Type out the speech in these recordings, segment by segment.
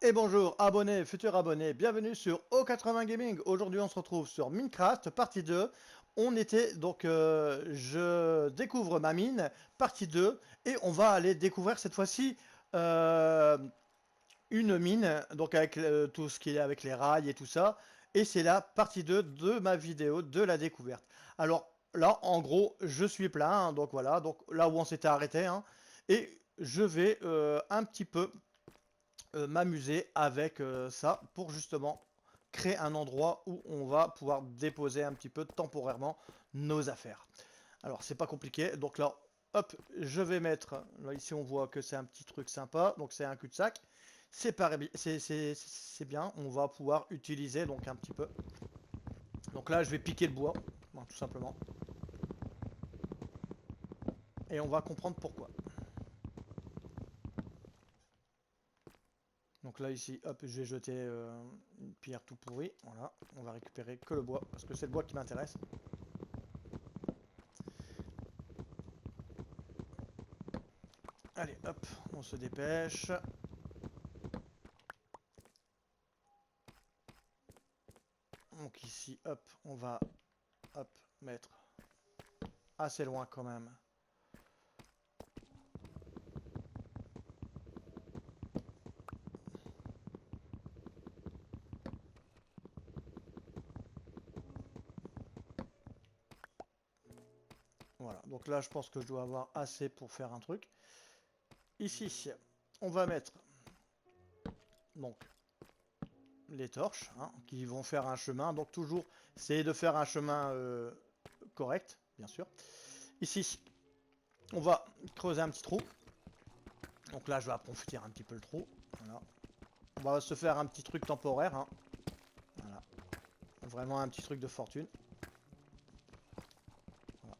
Et bonjour abonnés, futurs abonnés, bienvenue sur O80 Gaming. Aujourd'hui on se retrouve sur Minecraft, partie 2. Je découvre ma mine, partie 2. Et on va aller découvrir cette fois-ci euh, une mine, donc avec tout ce qui est avec les rails et tout ça. Et c'est la partie 2 de ma vidéo de la découverte. Alors là, en gros, je suis plein, hein, donc voilà, donc là où on s'était arrêté. Hein, et je vais un petit peu m'amuser avec ça pour justement créer un endroit où on va pouvoir déposer un petit peu temporairement nos affaires. Alors c'est pas compliqué, donc là hop, je vais mettre, là ici on voit que c'est un petit truc sympa, donc c'est un cul-de-sac, c'est bien, on va pouvoir utiliser donc un petit peu. Donc là je vais piquer le bois, tout simplement, et on va comprendre pourquoi. Donc là ici, hop, je vais jeter une pierre tout pourrie, voilà, on va récupérer que le bois, parce que c'est le bois qui m'intéresse. Allez, hop, on se dépêche. Donc ici, hop, on va hop, mettre assez loin quand même. Voilà, donc là je pense que je dois avoir assez pour faire un truc. Ici, on va mettre donc les torches hein, qui vont faire un chemin. Donc toujours essayer de faire un chemin correct, bien sûr. Ici, on va creuser un petit trou. Donc là je vais approfondir un petit peu le trou. Voilà. On va se faire un petit truc temporaire. Hein. Voilà. Vraiment un petit truc de fortune. Voilà.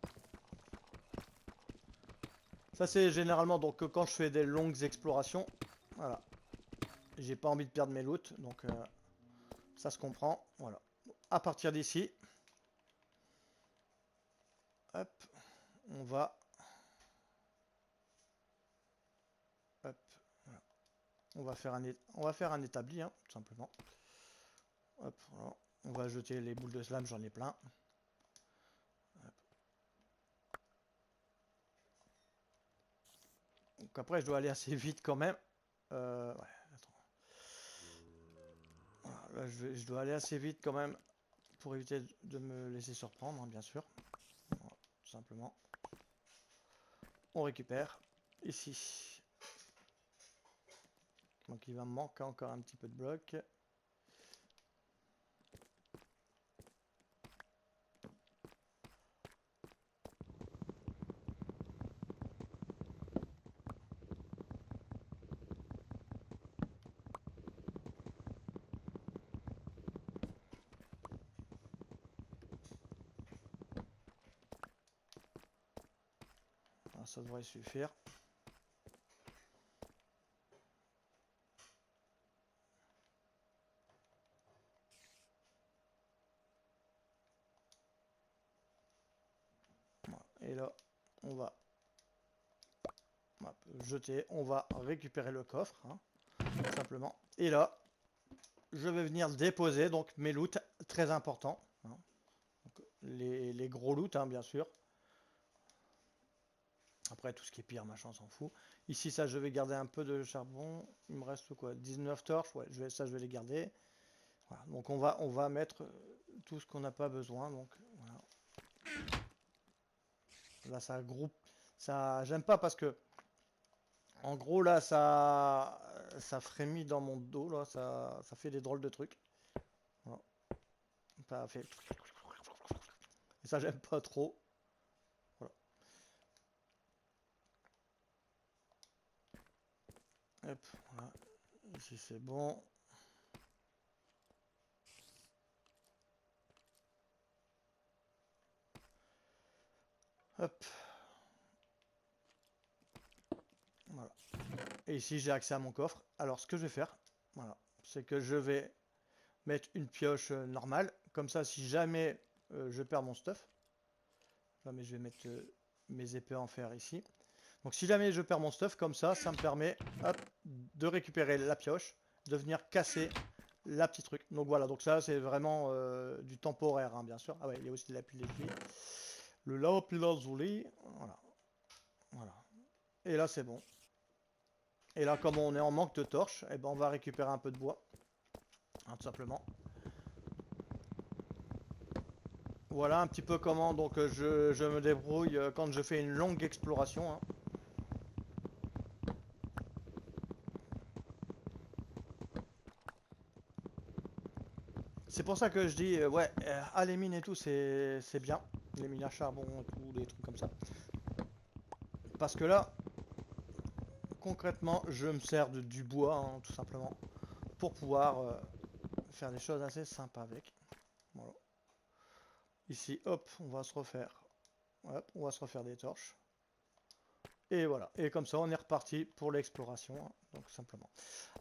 Ça c'est généralement donc quand je fais des longues explorations. Voilà. J'ai pas envie de perdre mes loots, donc ça se comprend. Voilà. À partir d'ici, hop, on va, hop, voilà. On va faire un établi, hein, tout simplement. Hop, voilà. On va jeter les boules de slam, j'en ai plein. Hop. Donc après, je dois aller assez vite quand même. Ouais, attends. Voilà, là, je dois aller assez vite quand même pour éviter de me laisser surprendre, hein, bien sûr. Voilà, tout simplement. On récupère ici. Donc il va me manquer encore un petit peu de blocs. Voilà, ça devrait suffire. Voilà. Et là, on va jeter, on va récupérer le coffre, hein, simplement. Et là, je vais venir déposer donc mes loots très importants. Hein. Donc, les gros loots, hein, bien sûr. Après, tout ce qui est pire, machin, on s'en fout. Ici, ça, je vais garder un peu de charbon. Il me reste quoi? 19 torches, ouais, ça, je vais les garder. Voilà. Donc, on va mettre tout ce qu'on n'a pas besoin. Donc, voilà. Là, ça groupe. Ça, j'aime pas parce que en gros, là, ça frémit dans mon dos, là, ça fait des drôles de trucs. Voilà. Ça fait... Et ça, j'aime pas trop. Voilà. Hop, voilà. Ici, c'est bon. Hop. Voilà. Et ici, j'ai accès à mon coffre. Alors, ce que je vais faire, voilà, c'est que je vais mettre une pioche normale. Comme ça, si jamais je perds mon stuff, là, mais je vais mettre mes épées en fer ici. Donc si jamais je perds mon stuff, comme ça me permet hop, de récupérer la pioche de venir casser la petite truc. Donc voilà, donc ça c'est vraiment du temporaire, hein, bien sûr. Ah ouais, il y a aussi de la pile lazuli. Le lapis lazuli, voilà. Voilà. Et là c'est bon. Et là comme on est en manque de torches, eh ben, on va récupérer un peu de bois. Hein, tout simplement. Voilà un petit peu comment donc je me débrouille quand je fais une longue exploration. Hein. C'est pour ça que je dis, ouais, les mines et tout, c'est bien. Les mines à charbon et tout, des trucs comme ça. Parce que là, concrètement, je me sers du bois, hein, tout simplement, pour pouvoir faire des choses assez sympas avec. Voilà. Ici, hop, on va se refaire. Hop, on va se refaire des torches. Et voilà. Et comme ça, on est reparti pour l'exploration, hein, donc simplement.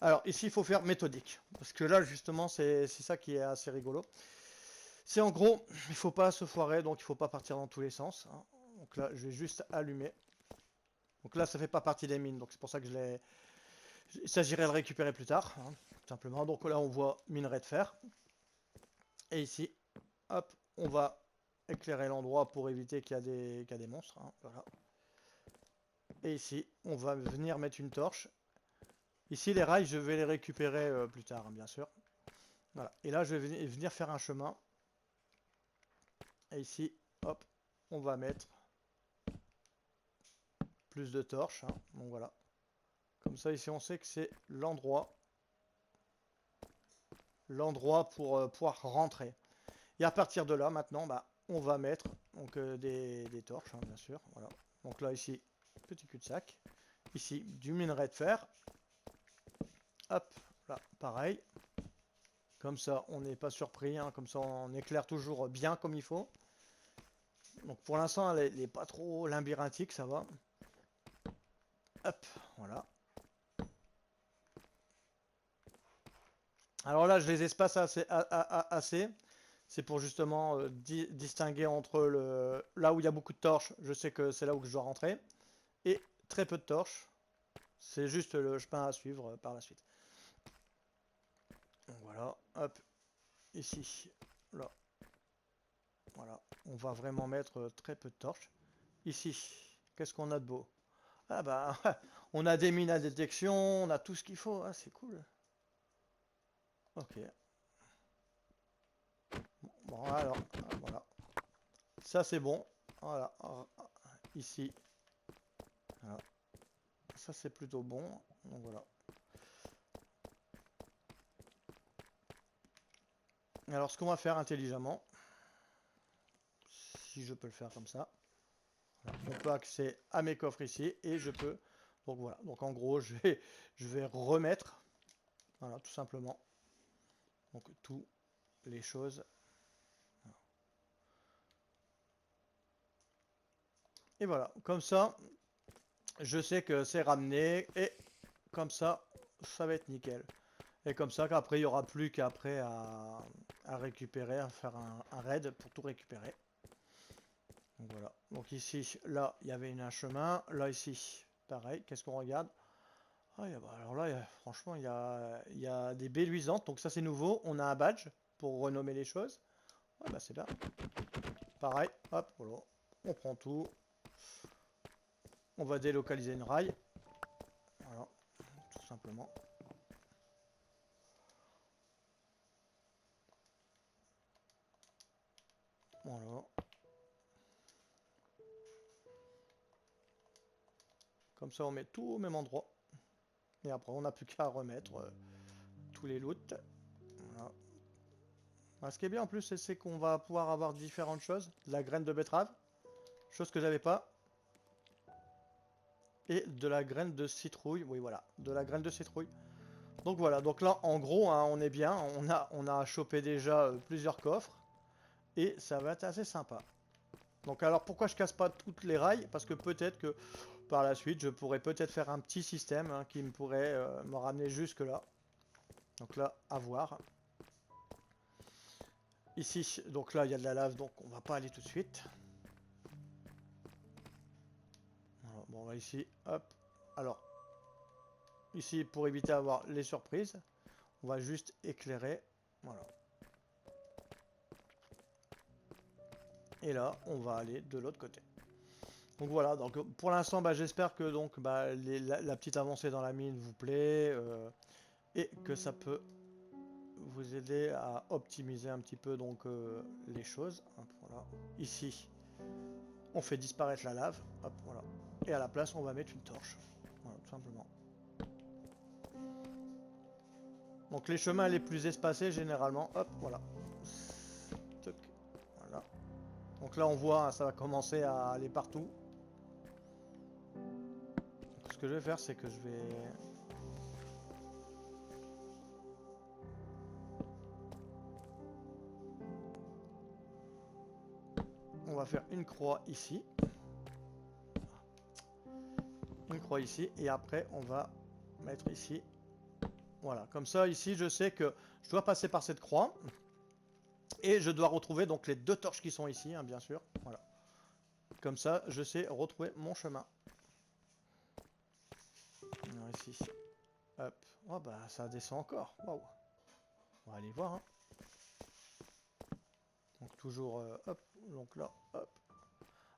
Alors, ici, il faut faire méthodique. Parce que là, justement, c'est ça qui est assez rigolo. C'est en gros, il faut pas se foirer, donc il faut pas partir dans tous les sens. Hein. Donc là, je vais juste allumer. Donc là, ça fait pas partie des mines, donc c'est pour ça que je l'ai. Il s'agirait de le récupérer plus tard, hein, tout simplement. Donc là, on voit minerai de fer. Et ici, hop, on va éclairer l'endroit pour éviter qu'il y a des monstres. Hein, voilà. Et ici, on va venir mettre une torche. Ici, les rails, je vais les récupérer plus tard, hein, bien sûr. Voilà. Et là, je vais venir faire un chemin. Et ici, hop, on va mettre plus de torches. Hein. Donc voilà. Comme ça, ici, on sait que c'est l'endroit pour pouvoir rentrer. Et à partir de là, maintenant, bah, on va mettre donc, des torches, hein, bien sûr. Voilà. Donc là, ici, petit cul-de-sac. Ici, du minerai de fer. Hop, là, pareil. Comme ça, on n'est pas surpris. Hein, comme ça, on éclaire toujours bien comme il faut. Donc pour l'instant, elle n'est pas trop labyrinthique, ça va. Hop, voilà. Alors là, je les espace assez. C'est pour justement distinguer entre là où il y a beaucoup de torches, je sais que c'est là où je dois rentrer, et très peu de torches. C'est juste le chemin à suivre par la suite. Donc voilà, hop, ici, là, voilà. On va vraiment mettre très peu de torches. Ici, qu'est-ce qu'on a de beau? Ah bah, on a des mines à détection, on a tout ce qu'il faut, ah, c'est cool. Ok. Bon, alors, voilà. Ça c'est bon. Voilà. Ici, voilà. Ça c'est plutôt bon. Donc voilà. Alors ce qu'on va faire intelligemment, si je peux le faire comme ça, voilà. On peut accéder à mes coffres ici et je peux. Donc voilà. Donc en gros, je vais remettre, voilà, tout simplement. Donc toutes les choses. Et voilà. Comme ça, je sais que c'est ramené et comme ça va être nickel. Et comme ça qu'après il n'y aura plus qu'après à récupérer, à faire un raid pour tout récupérer. Donc voilà. Donc ici, là, il y avait un chemin. Là, ici, pareil. Qu'est-ce qu'on regarde? Ah, alors là, franchement, il y a des baies luisantes. Donc ça, c'est nouveau. On a un badge pour renommer les choses. Ah bah c'est bien. Pareil. Hop, voilà. On prend tout. On va délocaliser une rail. Voilà. Tout simplement. Voilà. Comme ça, on met tout au même endroit. Et après, on n'a plus qu'à remettre tous les loots. Voilà. Alors, ce qui est bien en plus, c'est qu'on va pouvoir avoir différentes choses. De la graine de betterave, chose que j'avais pas. Et de la graine de citrouille, oui voilà, de la graine de citrouille. Donc voilà, donc là en gros, hein, on est bien, on a chopé déjà plusieurs coffres. Et ça va être assez sympa. Donc alors pourquoi je casse pas toutes les rails? Parce que peut-être que par la suite, je pourrais peut-être faire un petit système hein, qui me pourrait me ramener jusque là. Donc là, à voir. Ici, donc là, il y a de la lave, donc on va pas aller tout de suite. Voilà, bon, ici, hop. Alors, ici, pour éviter d'avoir les surprises, On va juste éclairer. Voilà. Et là, on va aller de l'autre côté. Donc voilà, donc pour l'instant, bah, j'espère que donc, bah, la petite avancée dans la mine vous plaît et que ça peut vous aider à optimiser un petit peu donc les choses. Hop, voilà. Ici, on fait disparaître la lave. Hop, voilà. Et à la place, on va mettre une torche. Voilà, tout simplement. Donc les chemins les plus espacés généralement, hop, voilà. Toc, voilà. Donc là on voit, ça va commencer à aller partout. Donc, ce que je vais faire, c'est que je vais... On va faire une croix ici. Une croix ici. Et après, on va mettre ici. Voilà, comme ça, ici, je sais que je dois passer par cette croix. Et je dois retrouver donc les deux torches qui sont ici, hein, bien sûr. Voilà. Comme ça, je sais retrouver mon chemin. Alors, ici. Hop. Oh bah, ça descend encore. Waouh. On va aller voir, hein. Donc toujours, hop, donc là, hop.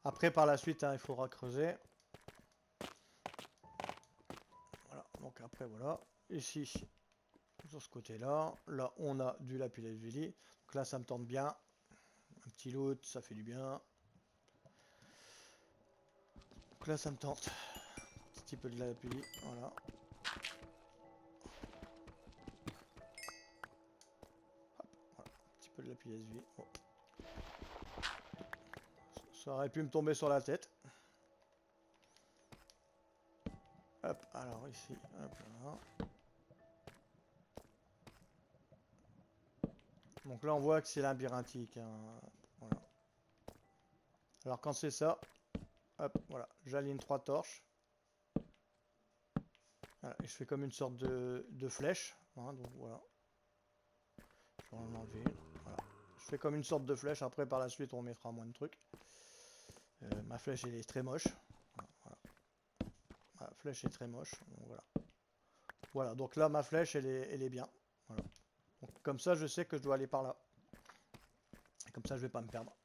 Après, par la suite, hein, il faudra creuser. Voilà, donc après, voilà. Ici, sur ce côté-là, là, on a du lapis lazuli. Donc là, ça me tente bien. Un petit loot, ça fait du bien. Donc là, ça me tente. Un petit peu de lapis, voilà. Hop, voilà. Un petit peu de lapis lazuli. Oh. Ça aurait pu me tomber sur la tête. Hop, alors ici, hop, voilà. Donc là, on voit que c'est labyrinthique, hein. Voilà. Alors quand c'est ça, hop, voilà, j'aligne 3 torches. Voilà, et je fais comme une sorte de flèche, hein, donc voilà. Je vais en enlever une. Voilà. Je fais comme une sorte de flèche, après par la suite on mettra moins de trucs. Ma flèche elle est très moche. Voilà. Ma flèche est très moche, donc voilà. Voilà, donc là ma flèche elle est bien. Voilà. Donc, comme ça je sais que je dois aller par là. Et comme ça je vais pas me perdre.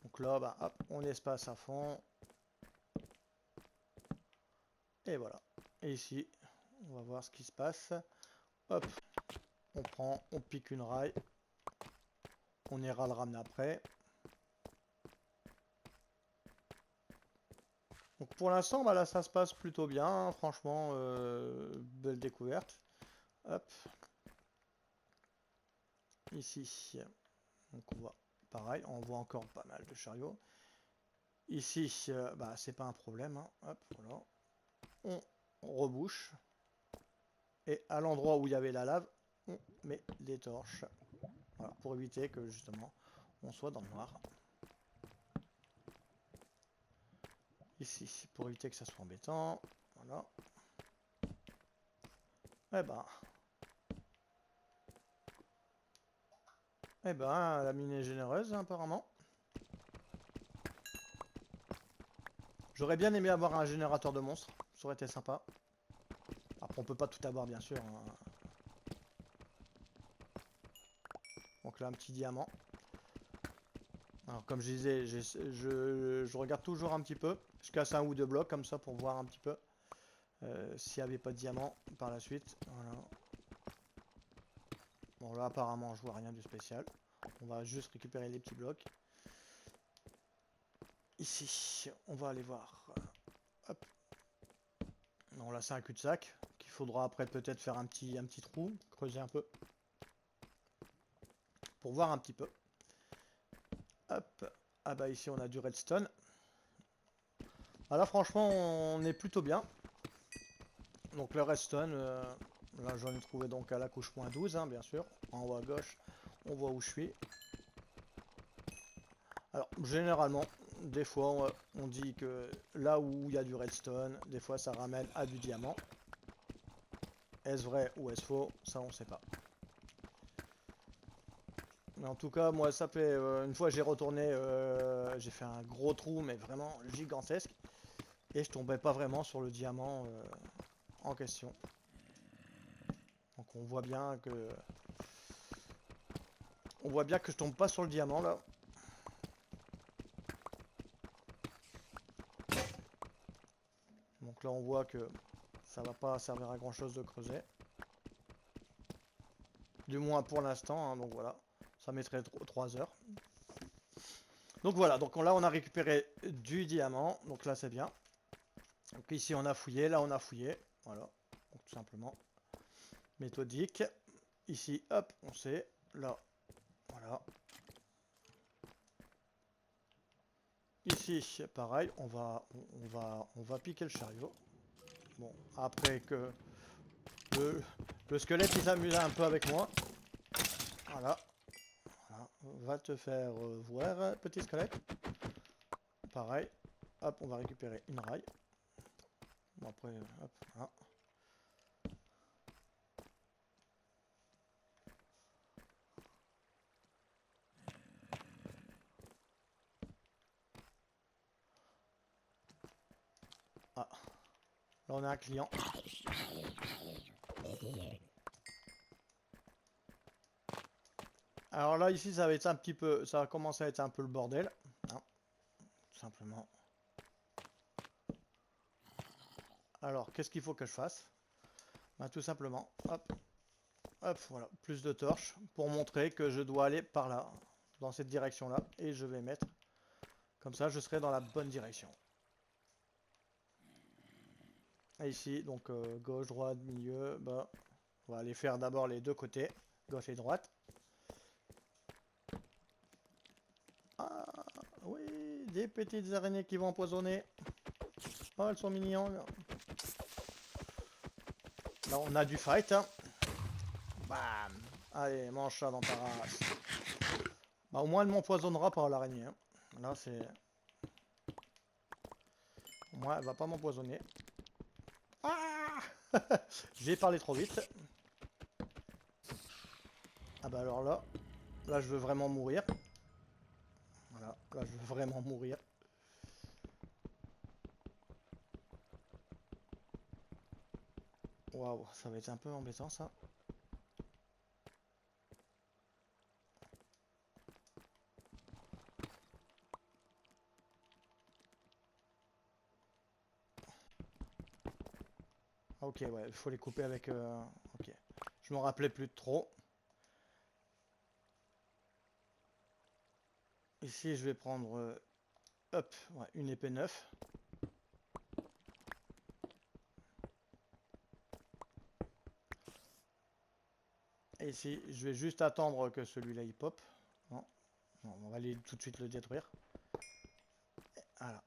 Donc là, bah, hop, on espace à fond. Et voilà. Et ici, on va voir ce qui se passe. Hop, on prend, on pique une raille. On ira le ramener après. Donc pour l'instant, bah là, ça se passe plutôt bien. Hein, franchement, belle découverte. Hop. Ici, donc on voit pareil, on voit encore pas mal de chariots. Ici, bah c'est pas un problème. Hein. Hop, voilà. On rebouche. Et à l'endroit où il y avait la lave, on met des torches. Voilà, pour éviter que justement on soit dans le noir. Ici, pour éviter que ça soit embêtant. Voilà. Eh ben, la mine est généreuse, hein, apparemment. J'aurais bien aimé avoir un générateur de monstres. Ça aurait été sympa. Après, on peut pas tout avoir, bien sûr. Hein. Donc là, un petit diamant. Alors, comme je disais, je regarde toujours un petit peu. Je casse un ou deux blocs comme ça pour voir un petit peu s'il n'y avait pas de diamant par la suite. Voilà. Bon, là, apparemment, je vois rien de spécial. On va juste récupérer les petits blocs. Ici, on va aller voir. Hop. Non, là, c'est un cul-de-sac qu'il faudra après peut-être faire un petit trou, creuser un peu. Pour voir un petit peu. Hop. Ah bah ici, on a du redstone. Ah là, franchement, on est plutôt bien. Donc le redstone, là j'en ai trouvé donc à la couche -12, hein, bien sûr. En haut à gauche, on voit où je suis. Alors généralement, des fois on dit que là où il y a du redstone, des fois ça ramène à du diamant. Est-ce vrai ou est-ce faux? Ça on sait pas. Mais en tout cas, moi ça fait une fois j'ai retourné, j'ai fait un gros trou mais vraiment gigantesque. Et je tombais pas vraiment sur le diamant en question. Donc on voit bien que... On voit bien que je tombe pas sur le diamant là. Donc là on voit que ça va pas servir à grand chose de creuser. Du moins pour l'instant, hein, donc voilà. Ça mettrait 3 heures. Donc voilà, donc là on a récupéré du diamant. Donc là c'est bien. Donc ici on a fouillé, là on a fouillé. Voilà, donc tout simplement. Méthodique. Ici, hop, on sait. Là, voilà. Ici, pareil, on va piquer le chariot. Bon, après que le squelette il s'amuse un peu avec moi. Voilà. Voilà. Va te faire voir, petit squelette. Pareil. Hop, on va récupérer une raille. Bon, après, hop, voilà. Ah, là on a un client. Alors là ici ça va être un petit peu, ça va commencer à être un peu le bordel, hein, tout simplement. Alors qu'est-ce qu'il faut que je fasse? Bah, tout simplement, hop, hop, voilà, plus de torches pour montrer que je dois aller par là, dans cette direction là, et je vais mettre, comme ça je serai dans la bonne direction. Et ici donc gauche, droite, milieu, bah, on va aller faire d'abord les deux côtés, gauche et droite. Ah oui, des petites araignées qui vont empoisonner. Oh, elles sont mignonnes. Là, on a du fight. Hein. Bam. Allez, mange ça dans ta race. Bah, au moins, elle m'empoisonnera par l'araignée. Hein. Là, c'est... Au moins, elle va pas m'empoisonner. Ah j'ai parlé trop vite. Ah bah alors là, là, je veux vraiment mourir. Voilà, là, je veux vraiment mourir. Waouh, ça va être un peu embêtant, ça. Ok, ouais, il faut les couper avec... Ok. Je m'en rappelais plus de trop. Ici, je vais prendre... hop, ouais, une épée 9. Et ici, je vais juste attendre que celui-là, il pop. Non, non, on va aller tout de suite le détruire. Voilà.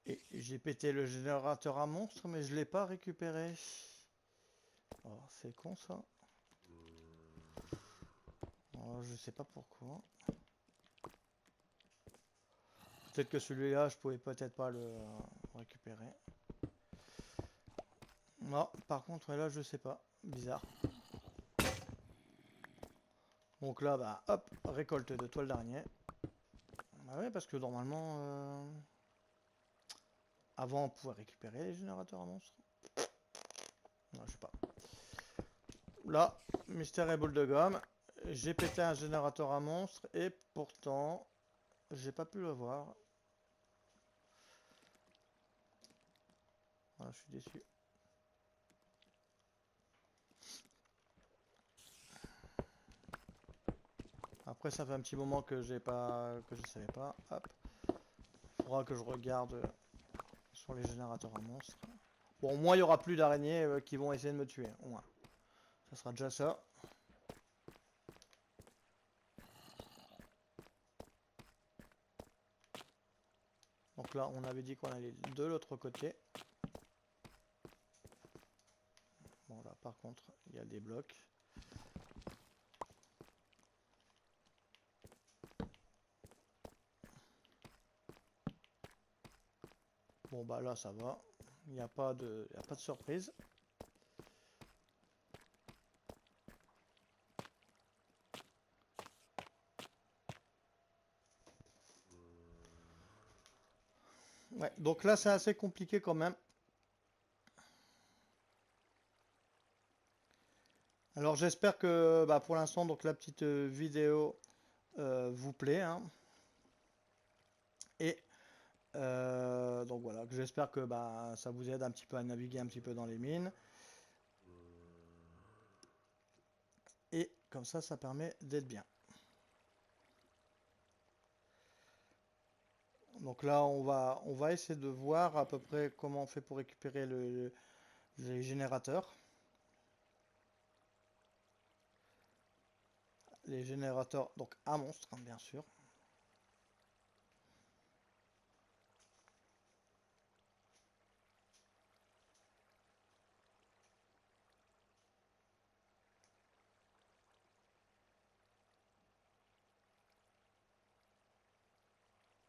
Et j'ai pété le générateur à monstre, mais je l'ai pas récupéré. Oh, c'est con ça. Oh, je sais pas pourquoi. Peut-être que celui-là, je pouvais peut-être pas le récupérer. Non, par contre, là, je sais pas. Bizarre. Donc là, bah, hop, récolte de toile d'araignée. Bah ouais, parce que normalement, avant, on pouvait récupérer les générateurs à monstres. Non, je sais pas. Là, mystère et boule de gomme. J'ai pété un générateur à monstres et pourtant, j'ai pas pu le voir. Ah, je suis déçu. Après, ça fait un petit moment que j'ai pas, que je savais pas. Hop. Faudra que je regarde sur les générateurs à monstres. Bon, au moins, il y aura plus d'araignées qui vont essayer de me tuer. Au moins. Ça sera déjà ça. Donc là, on avait dit qu'on allait de l'autre côté. Bon, là, par contre, il y a des blocs. Bon, bah là, ça va. Il n'y a pas de surprise. Ouais, donc là, c'est assez compliqué quand même. Alors j'espère que bah, pour l'instant donc la petite vidéo vous plaît, hein. Et donc voilà, que j'espère que bah, ça vous aide un petit peu à naviguer un petit peu dans les mines. Et comme ça permet d'être bien. Donc là on va essayer de voir à peu près comment on fait pour récupérer les générateurs. Les générateurs donc à monstre, hein, bien sûr.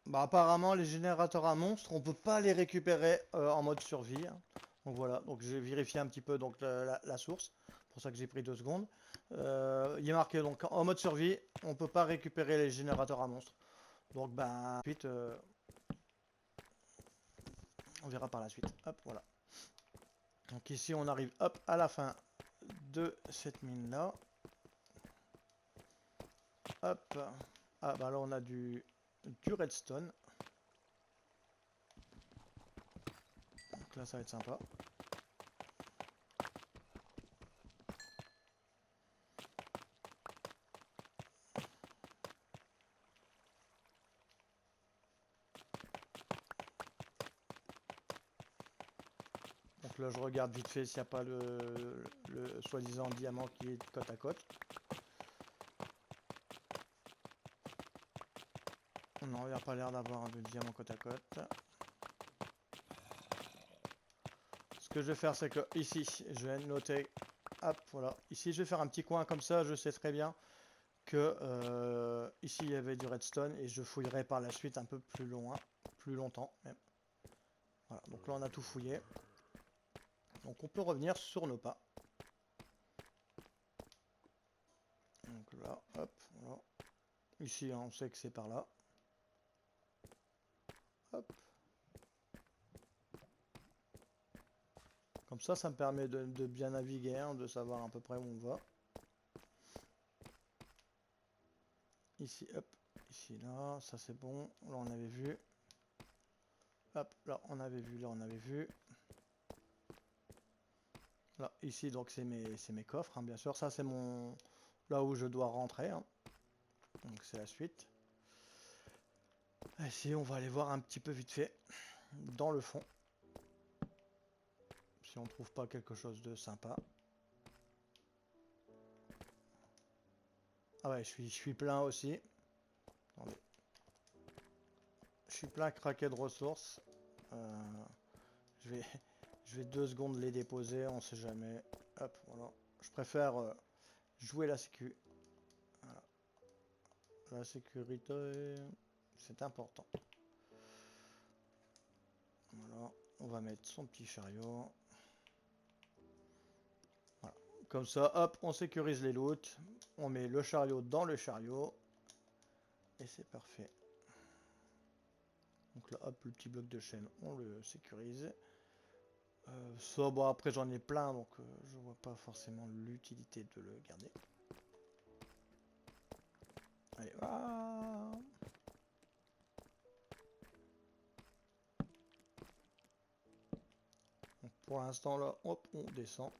Bah apparemment les générateurs à monstres on peut pas les récupérer en mode survie, hein. Donc voilà, donc j'ai vérifié un petit peu donc la source, pour ça que j'ai pris 2 secondes. Il est marqué donc en mode survie on peut pas récupérer les générateurs à monstres. Donc ben ensuite on verra par la suite. Hop voilà. Donc ici on arrive hop à la fin de cette mine là. Hop. Ah bah là on a du redstone. Donc là ça va être sympa. Donc là je regarde vite fait s'il n'y a pas le soi-disant diamant qui est côte à côte. Non, il n'y a pas l'air d'avoir de diamant côte à côte. Ce que je vais faire c'est que ici je vais noter. Hop voilà. Ici je vais faire un petit coin comme ça, je sais très bien que ici il y avait du redstone et je fouillerai par la suite un peu plus loin, plus longtemps même. Voilà, donc là on a tout fouillé. Donc on peut revenir sur nos pas. Donc là, hop, voilà. Ici hein, on sait que c'est par là. Hop. Comme ça me permet de bien naviguer, hein, de savoir à peu près où on va. Ici, hop, ici, là, ça c'est bon. Là on avait vu. Hop, là on avait vu, là on avait vu. Là, ici donc c'est mes coffres, hein, bien sûr. Ça c'est mon... là où je dois rentrer, hein. Donc c'est la suite. Ici on va aller voir un petit peu vite fait dans le fond. Si on trouve pas quelque chose de sympa. Ah ouais, je suis plein aussi. Attendez. Je suis plein craqué de ressources. Je vais, je vais 2 secondes les déposer, on sait jamais. Hop, voilà. Je préfère jouer la sécu. Voilà. La sécurité, c'est important. Voilà, on va mettre son petit chariot. Voilà. Comme ça, hop, on sécurise les loots. On met le chariot dans le chariot. Et c'est parfait. Donc là, hop, le petit bloc de chaîne, on le sécurise. Ça, bon, après j'en ai plein, donc je vois pas forcément l'utilité de le garder. Allez, ah. Donc pour l'instant là, hop, on descend.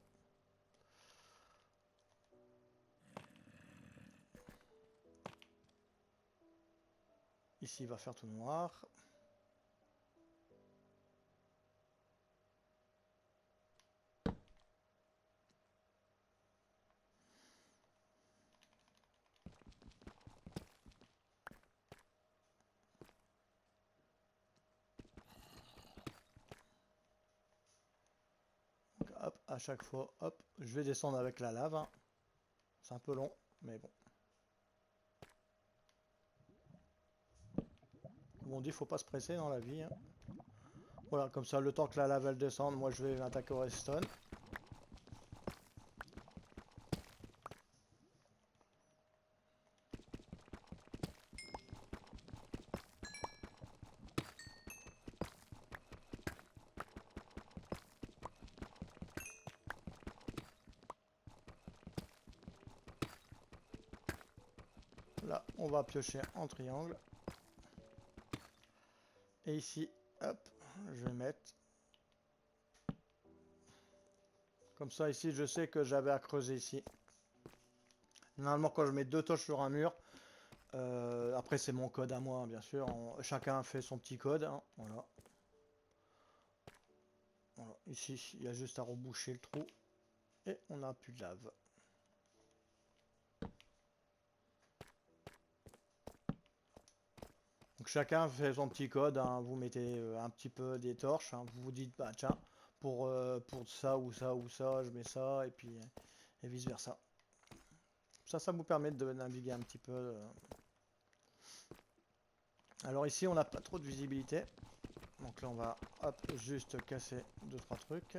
Ici il va faire tout noir. Donc, hop, à chaque fois, hop, je vais descendre avec la lave, hein. C'est un peu long, mais bon. Comme on dit, faut pas se presser dans la vie, hein. Voilà, comme ça, le temps que la lave elle descende, moi je vais m'attaquer au redstone. là, on va piocher en triangle. Et ici, hop, je vais mettre. Comme ça, ici, je sais que j'avais à creuser ici. Normalement, quand je mets 2 torches sur un mur, après c'est mon code à moi, hein, bien sûr. Chacun fait son petit code. Hein, voilà. Voilà. Ici, il y a juste à reboucher le trou. Et on n'a plus de lave. Donc chacun fait son petit code. Hein, vous mettez un petit peu des torches. Hein, vous vous dites, bah tiens, pour ça ou ça ou ça, je mets ça. Et puis et vice versa. Ça vous permet de naviguer un petit peu. Alors ici, on n'a pas trop de visibilité. Donc là, on va hop, juste casser 2-3 trucs.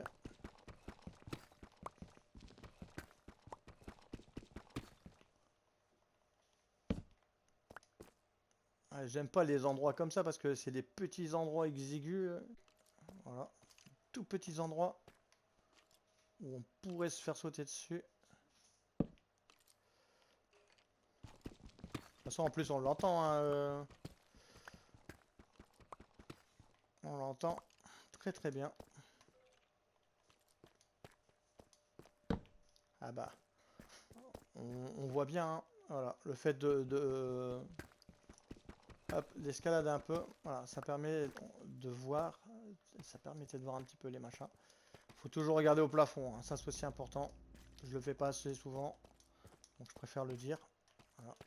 Ouais, j'aime pas les endroits comme ça parce que c'est des petits endroits exigus. Voilà. Tout petits endroits où on pourrait se faire sauter dessus. De toute façon, en plus, on l'entend. Hein, on l'entend très très bien. Ah bah, on voit bien. Hein, voilà, le fait d'escalader un peu, voilà, ça permet de voir. Ça permettait de voir un petit peu les machins. Faut toujours regarder au plafond. Hein, ça, c'est aussi important. Je le fais pas assez souvent, donc je préfère le dire. Voilà.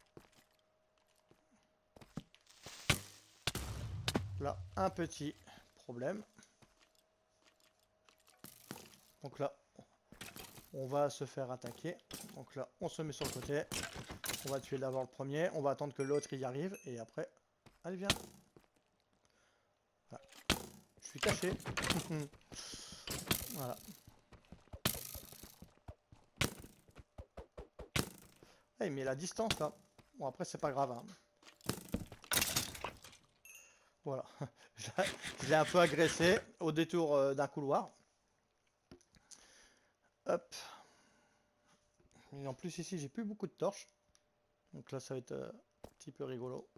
Là, un petit problème. Donc là, on va se faire attaquer. Donc là, on se met sur le côté. On va tuer d'abord le premier. On va attendre que l'autre y arrive. Et après, allez, viens. Voilà. Je suis caché. Voilà. Ah, il met la distance là. Bon, après, c'est pas grave. Hein. Voilà. Je l'ai un peu agressé au détour d'un couloir. Hop. Et en plus, ici, j'ai plus beaucoup de torches. Donc là, ça va être un petit peu rigolo.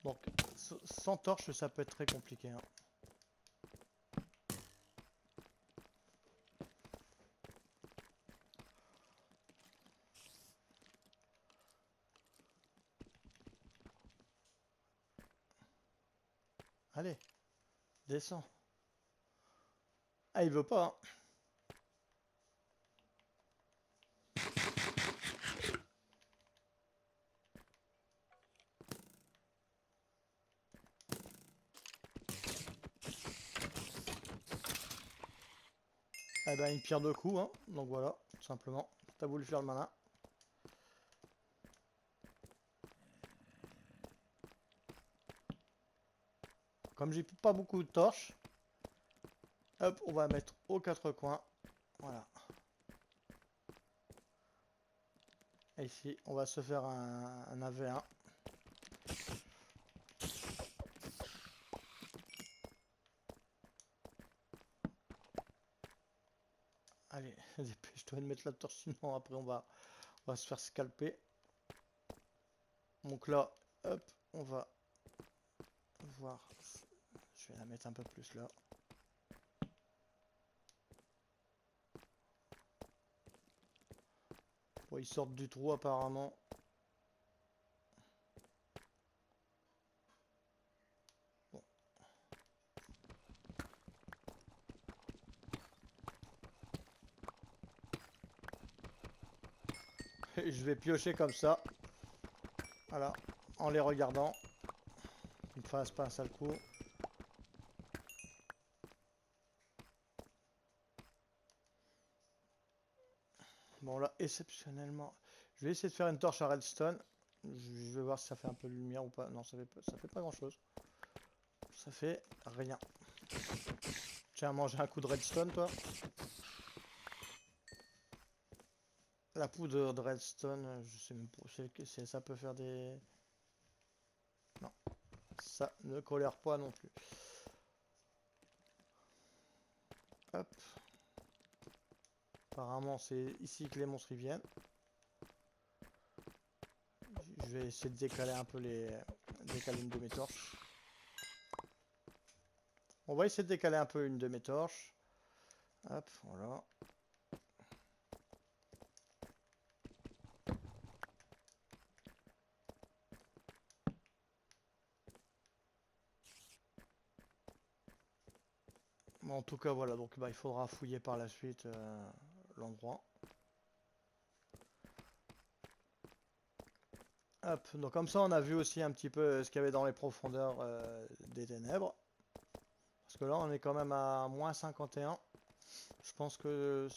Donc, sans torches, ça peut être très compliqué. Hein. Allez, descends. Ah, il veut pas. Hein. Eh ben, une pierre de coups. Hein. Donc voilà, tout simplement. T'as voulu faire le malin. Comme j'ai pas beaucoup de torches, hop, on va mettre aux quatre coins. Voilà. Et ici, on va se faire un AV1. Allez, dépêche-toi de mettre la torche, sinon après on va se faire scalper. Donc là, hop, on va voir. Je vais la mettre un peu plus là. Bon, ils sortent du trou apparemment. Bon. Je vais piocher comme ça. Voilà, en les regardant. Qu'ils ne fassent pas un sale coup. Bon là, exceptionnellement, je vais essayer de faire une torche à redstone. Je vais voir si ça fait un peu de lumière ou pas. Non, ça fait pas grand chose. Ça fait rien. Tiens, à manger un coup de redstone, toi. La poudre de redstone, je sais même pas si ça peut faire des... Non, ça ne colère pas non plus. Hop. Apparemment, c'est ici que les monstres y viennent. Je vais essayer de décaler un peu décaler une de mes torches. On va essayer de décaler un peu une de mes torches. Hop, voilà. Bon, en tout cas, voilà. Donc, bah, il faudra fouiller par la suite l'endroit. Hop, donc comme ça on a vu aussi un petit peu ce qu'il y avait dans les profondeurs des ténèbres. Parce que là on est quand même à moins 51. Je pense que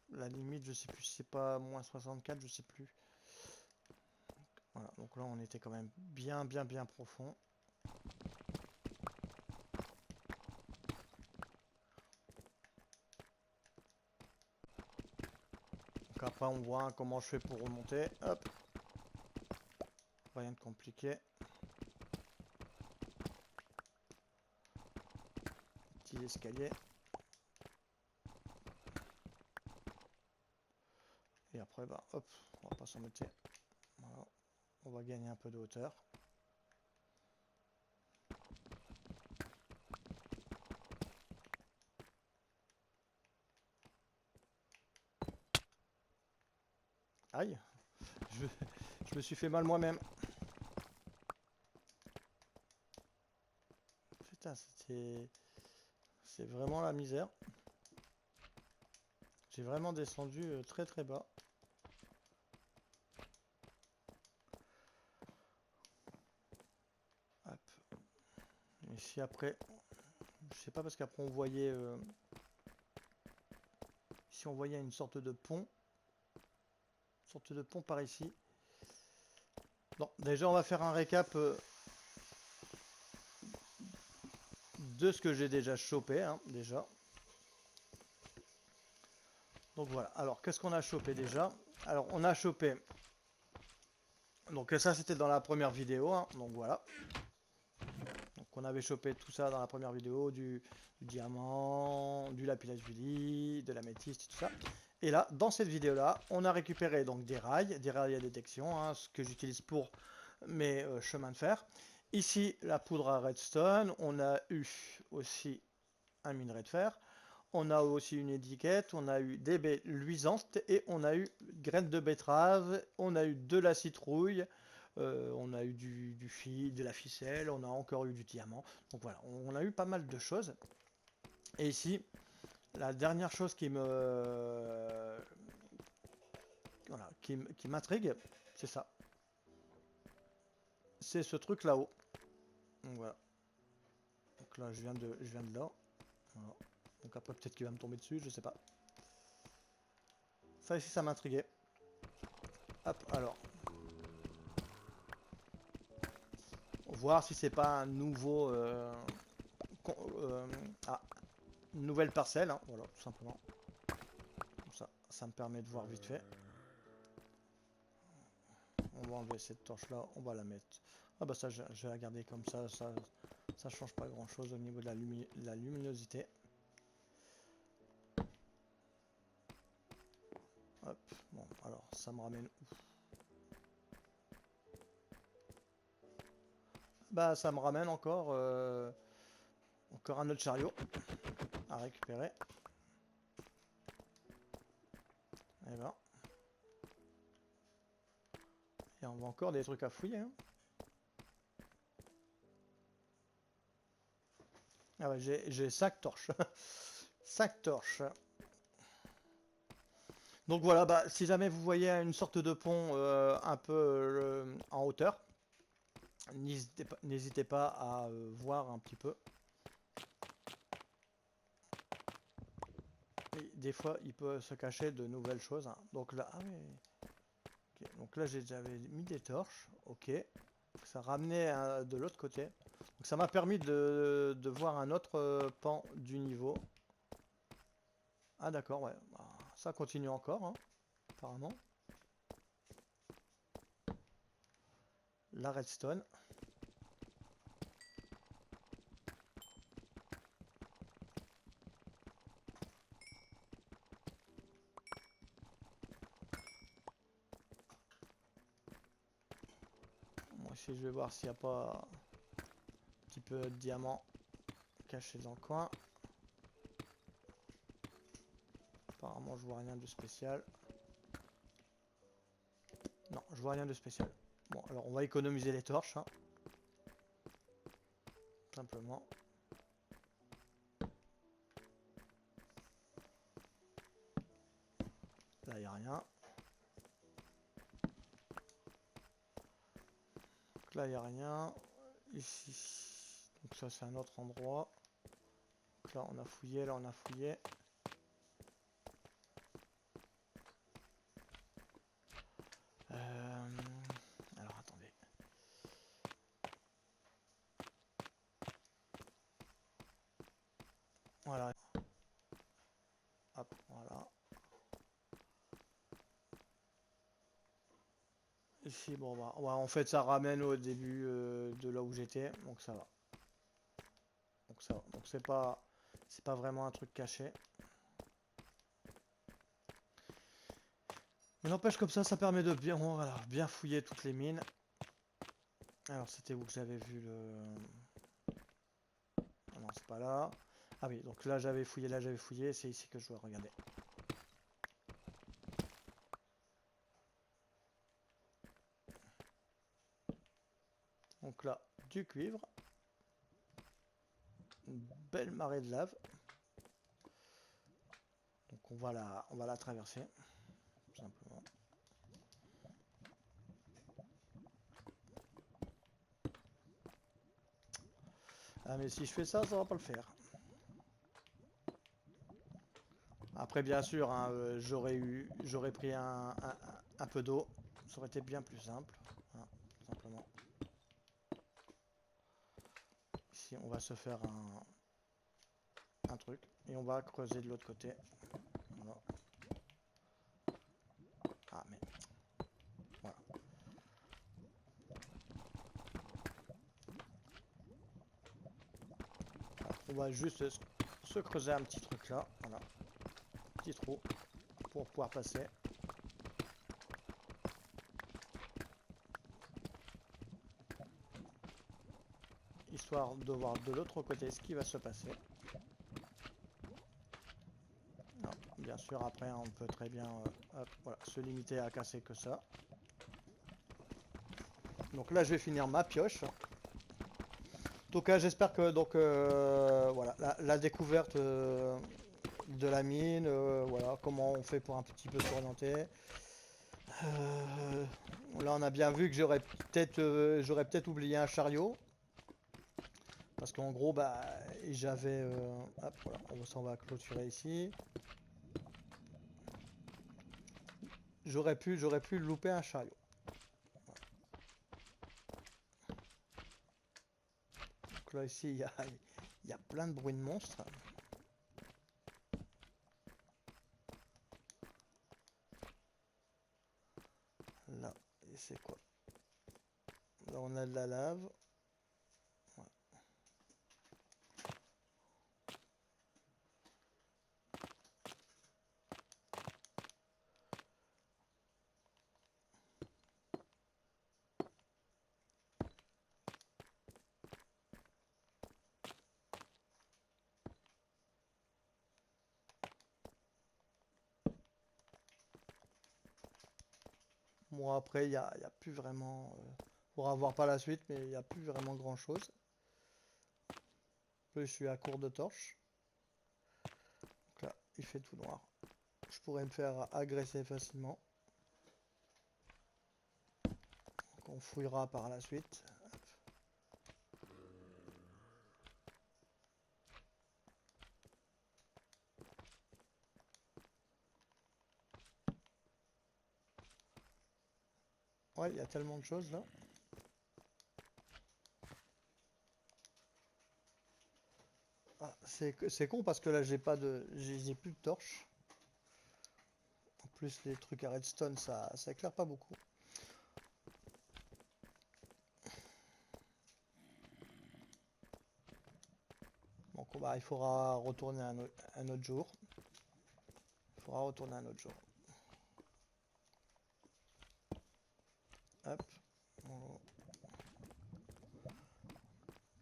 la limite, je sais plus si c'est pas moins 64, je sais plus. Voilà, donc là on était quand même bien profond. Donc après on voit comment je fais pour remonter. Hop. Rien de compliqué. Petit escalier. Et après, bah hop, on va pas s'embêter. Voilà. On va gagner un peu de hauteur. Aïe, je, je me suis fait mal moi-même. Putain, c'est vraiment la misère. J'ai vraiment descendu très bas. Hop. Ici après, je sais pas parce qu'après on voyait, ici on voyait une sorte de pont par ici. Bon, déjà on va faire un récap de ce que j'ai déjà chopé, hein, déjà. Donc voilà, alors qu'est-ce qu'on a chopé déjà? Alors on a chopé, donc ça c'était dans la première vidéo, hein, donc voilà. Donc on avait chopé tout ça dans la première vidéo, du diamant, du lapis lazuli, de l'améthyste, tout ça. Et là, dans cette vidéo-là, on a récupéré donc des rails à détection, hein, ce que j'utilise pour mes chemins de fer. Ici, la poudre à redstone, on a eu aussi un minerai de fer, on a aussi une étiquette, on a eu des baies luisantes et on a eu graines de betterave, on a eu de la citrouille, on a eu du fil, de la ficelle, on a encore eu du diamant. Donc voilà, on a eu pas mal de choses. Et ici, la dernière chose voilà, qui m'intrigue, c'est ça. C'est ce truc là-haut. Donc voilà. Donc là, je viens de là. Voilà. Donc après, peut-être qu'il va me tomber dessus, je sais pas. Ça ici, ça m'intriguait. Hop, alors. Voir si c'est pas un nouveau... ah, une nouvelle parcelle, hein, voilà, tout simplement. Comme ça me permet de voir vite fait. On va enlever cette torche là, on va la mettre. Ah bah ça je vais la garder comme ça change pas grand chose au niveau de la luminosité. Hop, bon alors ça me ramène où? Bah ça me ramène encore encore un autre chariot à récupérer. Et ben. Et on voit encore des trucs à fouiller, hein. Ah ouais, j'ai 5 torches. 5 torches. Donc voilà, bah, si jamais vous voyez une sorte de pont un peu en hauteur, n'hésitez pas à voir un petit peu. Et des fois, il peut se cacher de nouvelles choses, hein. Donc là, ah oui. Okay. Donc là, j'avais mis des torches. Ok. Ça ramenait de l'autre côté. Donc ça m'a permis de voir un autre pan du niveau. Ah d'accord, ouais. Bah, ça continue encore, hein, apparemment. La redstone. Ici, je vais voir s'il n'y a pas un petit peu de diamant caché dans le coin. Apparemment, je vois rien de spécial. Non, je vois rien de spécial. Bon, alors on va économiser les torches, hein. Simplement. Là, il n'y a rien. Donc là, il n'y a rien. Ici. Donc ça, c'est un autre endroit. Donc là, on a fouillé. Là, on a fouillé. Alors, attendez. Voilà. Hop, voilà. Ici, bon, bah, ouais, en fait, ça ramène au début de là où j'étais. Donc ça va. Donc ça va. Donc c'est pas vraiment un truc caché. Mais n'empêche, comme ça permet de bien, voilà, bien fouiller toutes les mines. Alors, c'était où que j'avais vu le... Ah non, c'est pas là. Ah oui, donc là j'avais fouillé, c'est ici que je dois regarder. Donc là, du cuivre. Une belle marée de lave. Donc on va la traverser, tout simplement. Ah mais si je fais ça, ça va pas le faire. Après bien sûr, hein, j'aurais pris un peu d'eau, ça aurait été bien plus simple, hein, tout simplement. Ici on va se faire un truc et on va creuser de l'autre côté. Voilà. Ah mais voilà. On va juste se creuser un petit truc là, voilà, petit trou pour pouvoir passer. Histoire de voir de l'autre côté ce qui va se passer. Non, bien sûr, après on peut très bien hop, voilà, se limiter à casser que ça. Donc là je vais finir ma pioche. En tout cas j'espère que donc voilà la découverte de la mine, voilà comment on fait pour un petit peu s'orienter. Là on a bien vu que j'aurais peut-être oublié un chariot. Parce qu'en gros bah j'avais hop voilà, on s'en va clôturer ici. J'aurais pu louper un chariot. Donc là ici il y a plein de bruits de monstres. Là, et c'est quoi? Là on a de la lave. Ouais. Bon après il y a plus vraiment... faudra voir par la suite mais il n'y a plus vraiment grand chose. Plus je suis à court de torches. Donc là il fait tout noir. Je pourrais me faire agresser facilement. Donc on fouillera par la suite. Ouais, il y a tellement de choses là. Ah, c'est con parce que là j'ai plus de torches. En plus les trucs à redstone ça éclaire pas beaucoup. Donc il faudra retourner un autre jour. Il faudra retourner un autre jour. Hop.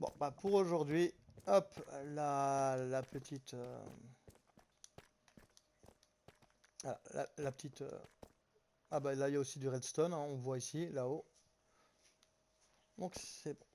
Bon, bah pour aujourd'hui, hop, la petite... la petite... Ah bah là, il y a aussi du redstone, hein, on voit ici, là-haut. Donc c'est bon.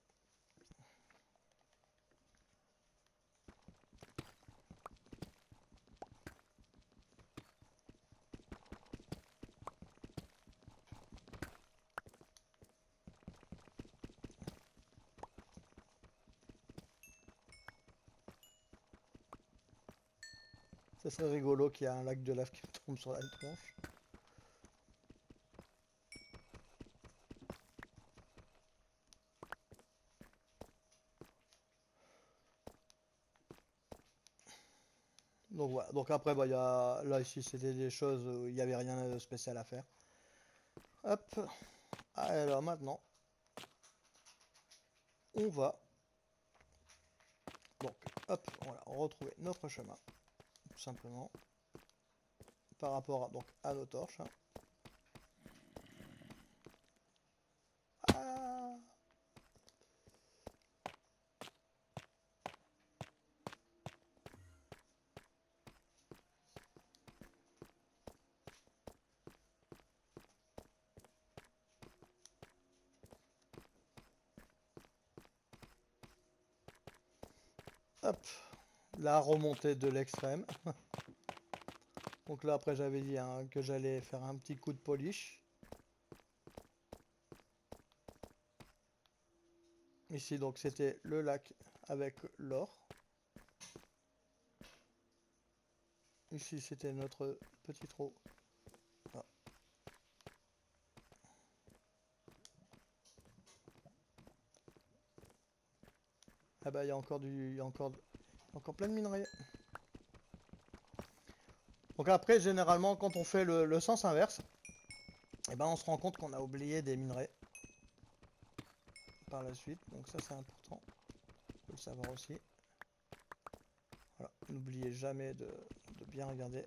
Ça serait rigolo qu'il y ait un lac de lave qui tombe sur la tronche. Donc voilà, donc après, bah, là ici c'était des choses où il n'y avait rien de spécial à faire. Hop, alors maintenant, on va, donc hop, voilà, retrouver notre chemin, tout simplement, par rapport à, donc, à nos torches. Hein. Ah, hop, la remontée de l'extrême. Donc là après j'avais dit hein, que j'allais faire un petit coup de polish. Ici donc c'était le lac avec l'or. Ici c'était notre petit trou. Ah. Ah bah il y a encore il y a encore plein de minerais. Donc après généralement quand on fait le sens inverse, et ben on se rend compte qu'on a oublié des minerais par la suite. Donc ça c'est important, faut le savoir aussi. Voilà, n'oubliez jamais de bien regarder.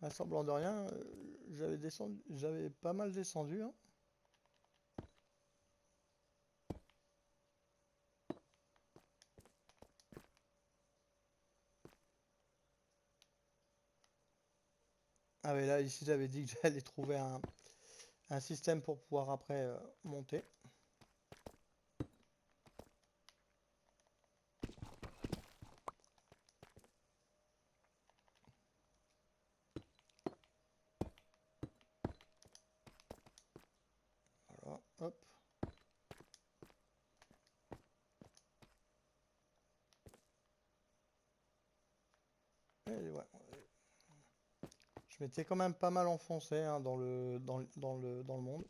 À semblant de rien, j'avais pas mal descendu. Hein. Ah mais là ici j'avais dit que j'allais trouver un système pour pouvoir après monter. Voilà, hop. Et ouais. Je m'étais quand même pas mal enfoncé hein, dans le monde.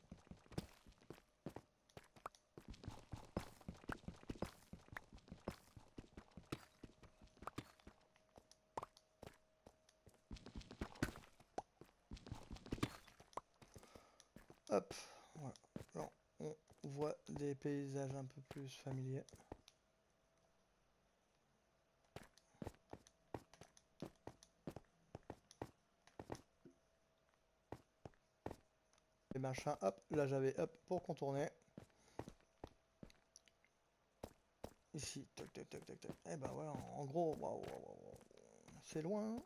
Hop, voilà. Là, on voit des paysages un peu plus familiers. Les machins, hop, là j'avais hop pour contourner. Ici, toc toc toc toc toc. Et bah voilà, en gros, waouh, c'est loin. Hein.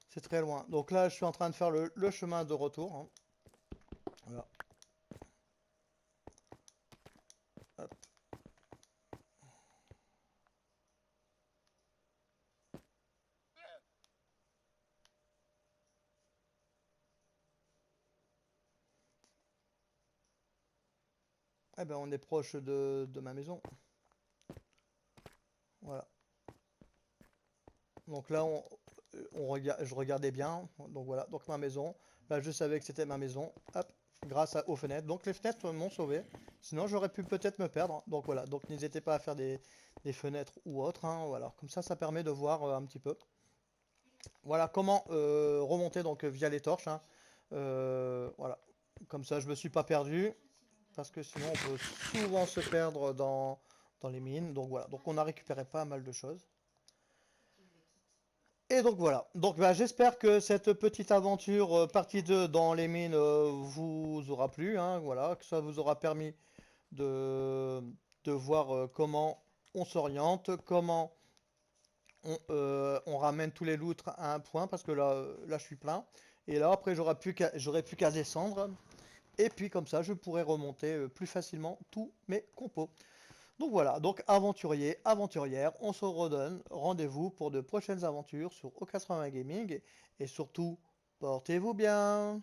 C'est très loin. Donc là, je suis en train de faire le chemin de retour. Hein. Voilà. Hop. Eh ben, on est proche de ma maison. Voilà. Donc là, je regardais bien. Donc voilà, donc ma maison. Là, je savais que c'était ma maison. Hop, grâce aux fenêtres. Donc les fenêtres m'ont sauvé. Sinon, j'aurais pu peut-être me perdre. Donc voilà, donc n'hésitez pas à faire des fenêtres ou autres. Hein, voilà. Comme ça permet de voir un petit peu. Voilà comment remonter donc via les torches, hein. Voilà, comme ça je me suis pas perdu, parce que sinon on peut souvent se perdre dans les mines. Donc voilà, donc on a récupéré pas mal de choses. Et donc voilà, donc bah, j'espère que cette petite aventure partie 2 dans les mines vous aura plu, hein, voilà, que ça vous aura permis de, de voir comment on s'oriente, comment on ramène tous les loutres à un point, parce que là je suis plein. Et là après j'aurais plus qu'à descendre. Et puis comme ça je pourrais remonter plus facilement tous mes compos. Donc voilà, donc aventuriers, aventurières, on se redonne rendez-vous pour de prochaines aventures sur O80 Gaming. Et surtout, portez-vous bien.